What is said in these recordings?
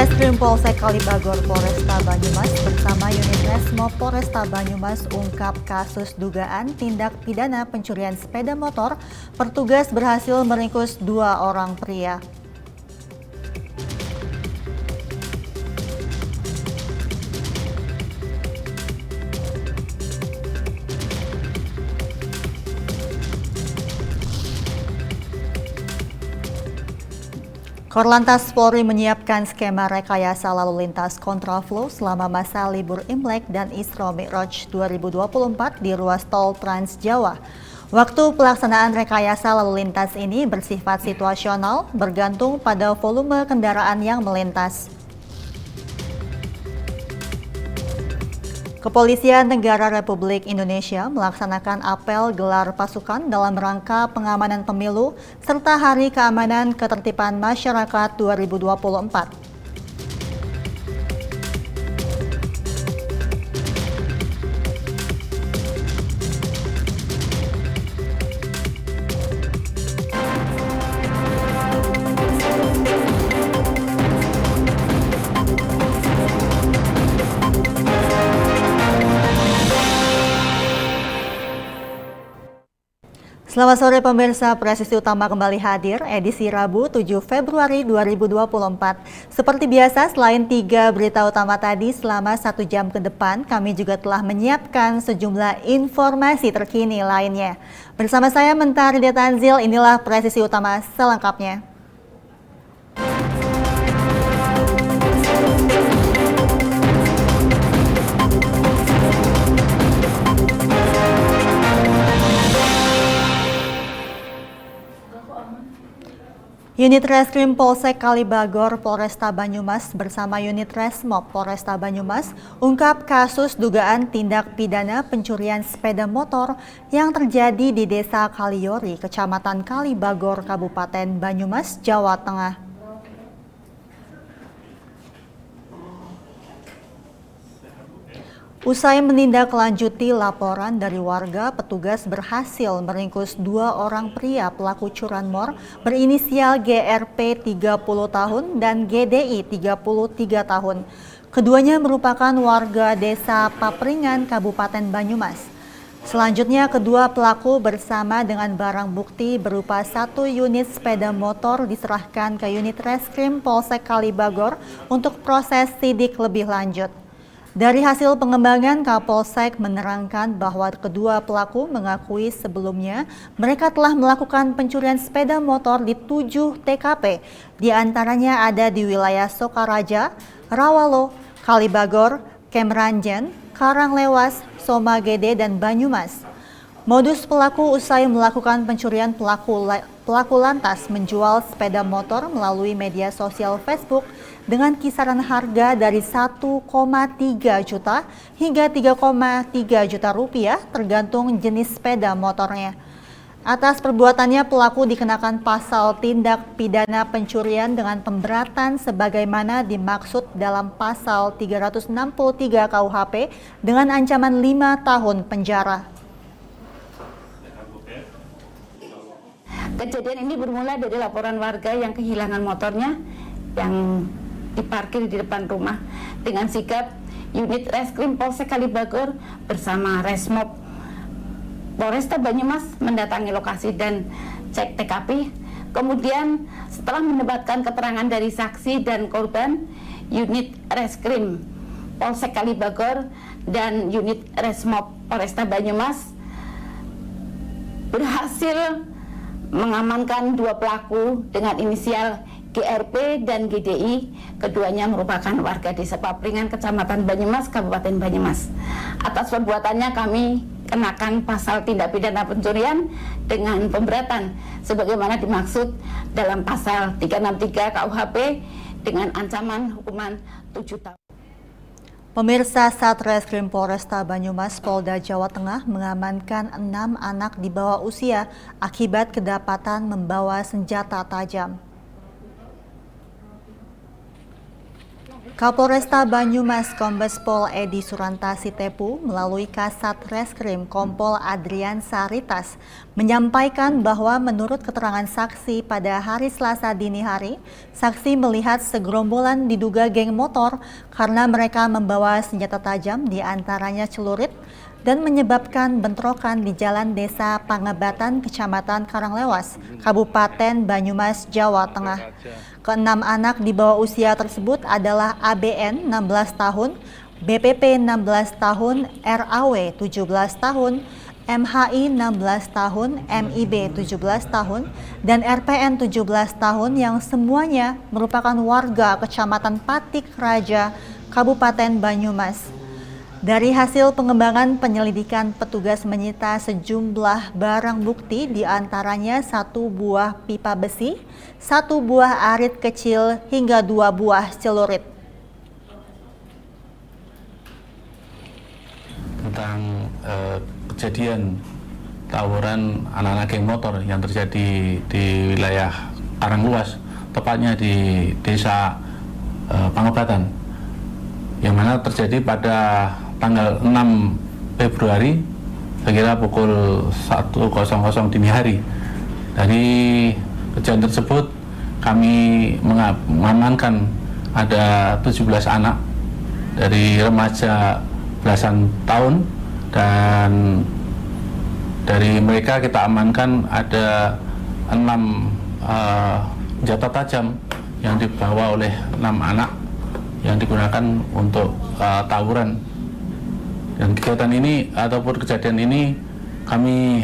Reskrim Polsek Kalibagor Polresta Banyumas bersama unit Resmob Polresta Banyumas ungkap kasus dugaan tindak pidana pencurian sepeda motor. Petugas berhasil meringkus 2 orang pria. Korlantas Polri menyiapkan skema rekayasa lalu lintas kontraflow selama masa libur Imlek dan Isra Mi'raj 2024 di ruas tol Trans Jawa. Waktu pelaksanaan rekayasa lalu lintas ini bersifat situasional, bergantung pada volume kendaraan yang melintas. Kepolisian Negara Republik Indonesia melaksanakan apel gelar pasukan dalam rangka pengamanan pemilu serta Hari Keamanan Ketertiban Masyarakat 2024. Selamat sore pemirsa, Presisi Utama kembali hadir edisi Rabu 7 Februari 2024. Seperti biasa, selain 3 berita utama tadi, selama 1 jam ke depan kami juga telah menyiapkan sejumlah informasi terkini lainnya. Bersama saya Mentari Detanzil, inilah Presisi Utama selengkapnya. Unit Reskrim Polsek Kalibagor Polresta Banyumas bersama unit Resmob Polresta Banyumas ungkap kasus dugaan tindak pidana pencurian sepeda motor yang terjadi di Desa Kaliori, Kecamatan Kalibagor, Kabupaten Banyumas, Jawa Tengah. Usai menindaklanjuti laporan dari warga, petugas berhasil meringkus 2 orang pria pelaku curanmor berinisial GRP 30 tahun dan GDI 33 tahun. Keduanya merupakan warga Desa Papringan, Kabupaten Banyumas. Selanjutnya, kedua pelaku bersama dengan barang bukti berupa 1 unit sepeda motor diserahkan ke unit Reskrim Polsek Kalibagor untuk proses sidik lebih lanjut. Dari hasil pengembangan, Kapolsek menerangkan bahwa kedua pelaku mengakui sebelumnya mereka telah melakukan pencurian sepeda motor di 7 TKP, di antaranya ada di wilayah Sokaraja, Rawalo, Kalibagor, Kemranjen, Karanglewas, Somagede, dan Banyumas. Modus pelaku usai melakukan pencurian, pelaku lantas menjual sepeda motor melalui media sosial Facebook dengan kisaran harga dari 1,3 juta hingga 3,3 juta rupiah tergantung jenis sepeda motornya. Atas perbuatannya, pelaku dikenakan pasal tindak pidana pencurian dengan pemberatan sebagaimana dimaksud dalam pasal 363 KUHP dengan ancaman 5 tahun penjara. Kejadian ini bermula dari laporan warga yang kehilangan motornya yang diparkir di depan rumah. Dengan sigap, unit Reskrim Polsek Kalibagor bersama Resmob Polresta Banyumas mendatangi lokasi dan cek TKP. Kemudian setelah mendapatkan keterangan dari saksi dan korban, unit Reskrim Polsek Kalibagor dan unit Resmob Polresta Banyumas berhasil mengamankan 2 pelaku dengan inisial GRP dan GDI. Keduanya merupakan warga Desa Papringan, Kecamatan Banyumas, Kabupaten Banyumas. Atas perbuatannya kami kenakan pasal tindak pidana pencurian dengan pemberatan sebagaimana dimaksud dalam pasal 363 KUHP dengan ancaman hukuman 7 tahun. Pemirsa, Satreskrim Polresta Banyumas Polda Jawa Tengah mengamankan 6 anak di bawah usia akibat kedapatan membawa senjata tajam. Kapolresta Banyumas Kombes Pol Edi Suranta Sitepu melalui Kasat Reskrim Kompol Adrian Saritas menyampaikan bahwa menurut keterangan saksi pada hari Selasa dini hari, saksi melihat segerombolan diduga geng motor karena mereka membawa senjata tajam di antaranya celurit dan menyebabkan bentrokan di Jalan Desa Pangebatan, Kecamatan Karanglewas, Kabupaten Banyumas, Jawa Tengah. Keenam anak di bawah usia tersebut adalah ABN 16 tahun, BPP 16 tahun, RAW 17 tahun, MHI 16 tahun, MIB 17 tahun, dan RPN 17 tahun yang semuanya merupakan warga Kecamatan Patik Raja, Kabupaten Banyumas. Dari hasil pengembangan penyelidikan, petugas menyita sejumlah barang bukti, diantaranya 1 buah pipa besi, 1 buah arit kecil, hingga 2 buah celurit. Tentang kejadian tawuran anak-anak geng motor yang terjadi di wilayah Karanglewas, tepatnya di Desa Pangebatan, yang mana terjadi pada tanggal 6 Februari, kira pukul 1.00 dini hari. Dari kejadian tersebut, kami mengamankan ada 17 anak dari remaja belasan tahun, dan dari mereka kita amankan ada 6 senjata tajam yang dibawa oleh 6 anak yang digunakan untuk tawuran. Dan kegiatan ini ataupun kejadian ini kami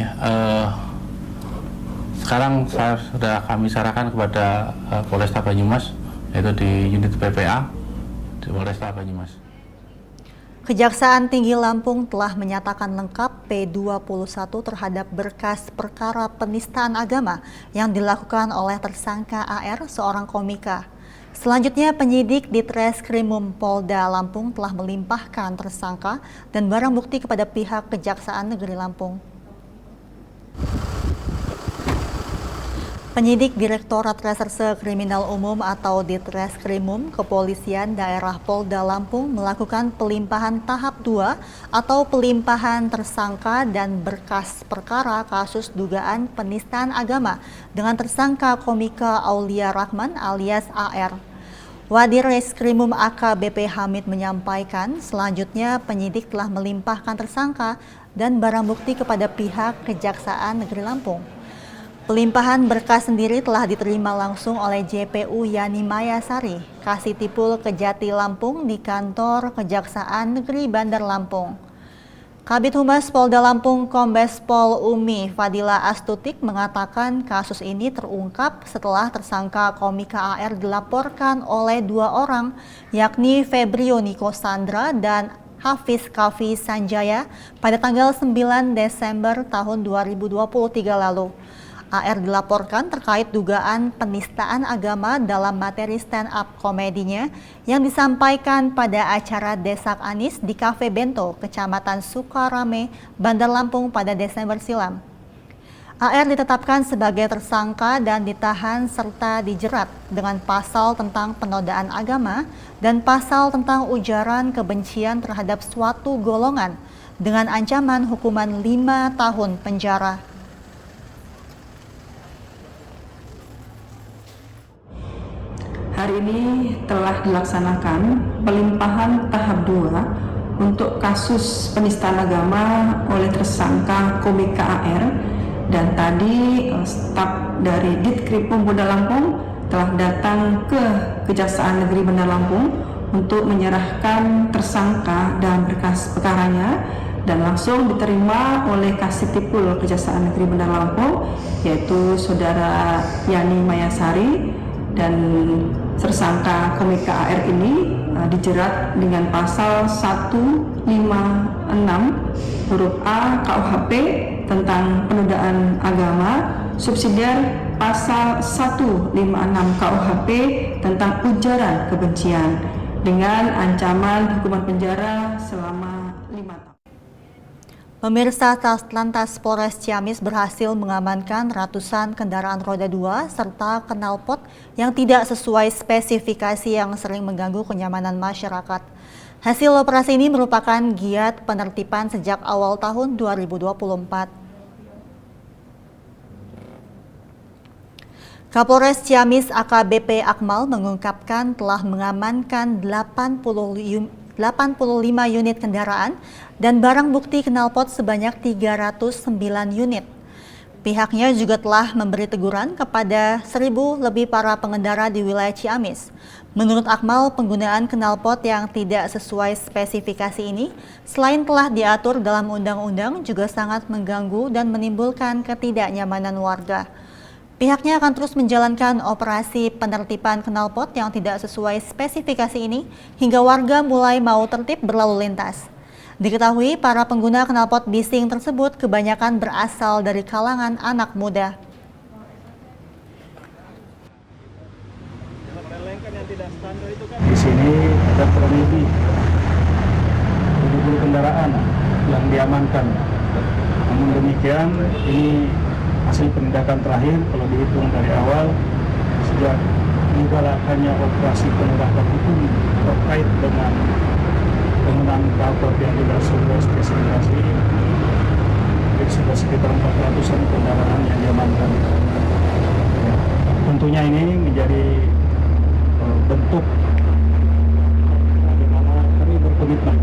sekarang sudah kami serahkan kepada Polresta Banyumas, yaitu di unit PPA di Polresta Banyumas. Kejaksaan Tinggi Lampung telah menyatakan lengkap P21 terhadap berkas perkara penistaan agama yang dilakukan oleh tersangka AR, seorang komika. Selanjutnya, penyidik di Treskrimum Polda Lampung telah melimpahkan tersangka dan barang bukti kepada pihak Kejaksaan Negeri Lampung. Penyidik Direktorat Reserse Kriminal Umum atau Ditreskrimum Kepolisian Daerah Polda Lampung melakukan pelimpahan tahap 2 atau pelimpahan tersangka dan berkas perkara kasus dugaan penistaan agama dengan tersangka komika Aulia Rahman alias AR. Wadir Reskrimum AKBP Hamid menyampaikan, selanjutnya penyidik telah melimpahkan tersangka dan barang bukti kepada pihak Kejaksaan Negeri Lampung. Pelimpahan berkas sendiri telah diterima langsung oleh JPU Yani Mayasari, Kasitipul Kejati Lampung di kantor Kejaksaan Negeri Bandar Lampung. Kabid Humas Polda Lampung Kombes Pol Umi Fadila Astutik mengatakan kasus ini terungkap setelah tersangka komika AR dilaporkan oleh 2 orang, yakni Febrio Niko Sandra dan Hafiz Kafi Sanjaya pada tanggal 9 Desember tahun 2023 lalu. AR dilaporkan terkait dugaan penistaan agama dalam materi stand-up komedinya yang disampaikan pada acara Desak Anis di Cafe Bento, Kecamatan Sukarame, Bandar Lampung pada Desember silam. AR ditetapkan sebagai tersangka dan ditahan serta dijerat dengan pasal tentang penodaan agama dan pasal tentang ujaran kebencian terhadap suatu golongan dengan ancaman hukuman 5 tahun penjara. Hari ini telah dilaksanakan pelimpahan tahap 2 untuk kasus penistaan agama oleh tersangka komika AR, dan tadi staf dari Ditkrimum Polda Lampung telah datang ke Kejaksaan Negeri Bandar Lampung untuk menyerahkan tersangka dan berkas perkaranya, dan langsung diterima oleh Kasitipul Kejaksaan Negeri Bandar Lampung, yaitu Saudara Yani Mayasari, dan tersangka komika AR ini dijerat dengan pasal 156 huruf A KUHP tentang penodaan agama, subsidiar pasal 156 KUHP tentang ujaran kebencian dengan ancaman hukuman penjara selama 5 tahun. Pemirsa, Satlantas Polres Ciamis berhasil mengamankan ratusan kendaraan roda 2 serta knalpot yang tidak sesuai spesifikasi yang sering mengganggu kenyamanan masyarakat. Hasil operasi ini merupakan giat penertiban sejak awal tahun 2024. Kapolres Ciamis AKBP Akmal mengungkapkan telah mengamankan 85 unit kendaraan dan barang bukti knalpot sebanyak 309 unit. Pihaknya juga telah memberi teguran kepada 1.000 lebih para pengendara di wilayah Ciamis. Menurut Akmal, penggunaan knalpot yang tidak sesuai spesifikasi ini selain telah diatur dalam undang-undang juga sangat mengganggu dan menimbulkan ketidaknyamanan warga. Pihaknya akan terus menjalankan operasi penertiban knalpot yang tidak sesuai spesifikasi ini hingga warga mulai mau tertib berlalu lintas. Diketahui para pengguna knalpot bising tersebut kebanyakan berasal dari kalangan anak muda. Di sini ada kurang lebih 70 kendaraan yang diamankan. Namun demikian, ini hasil penindakan terakhir kalau dihitung dari awal sejak digalakannya operasi penegakan hukum terkait dengan penggunaan knalpot yang tidak sesuai spesifikasi, jadi sudah sekitar 400-an kendaraan yang diamankan. Ya, tentunya ini menjadi bentuk bagaimana kami berkomitmen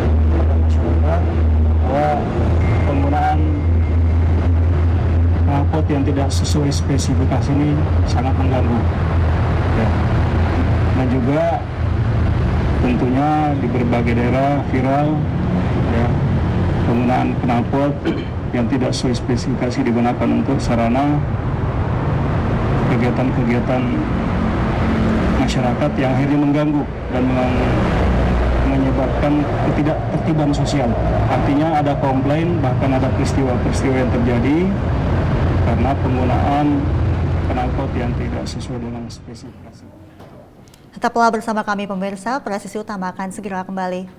kepada masyarakat bahwa penggunaan knalpot yang tidak sesuai spesifikasi ini sangat mengganggu. Ya. Dan juga tentunya di berbagai daerah viral ya, penggunaan knalpot yang tidak sesuai spesifikasi digunakan untuk sarana kegiatan-kegiatan masyarakat yang akhirnya mengganggu dan menyebabkan ketidaktertiban sosial. Artinya ada komplain, bahkan ada peristiwa-peristiwa yang terjadi karena penggunaan knalpot yang tidak sesuai dengan spesifikasi. Tetaplah bersama kami pemirsa, Presisi Utama akan segera kembali.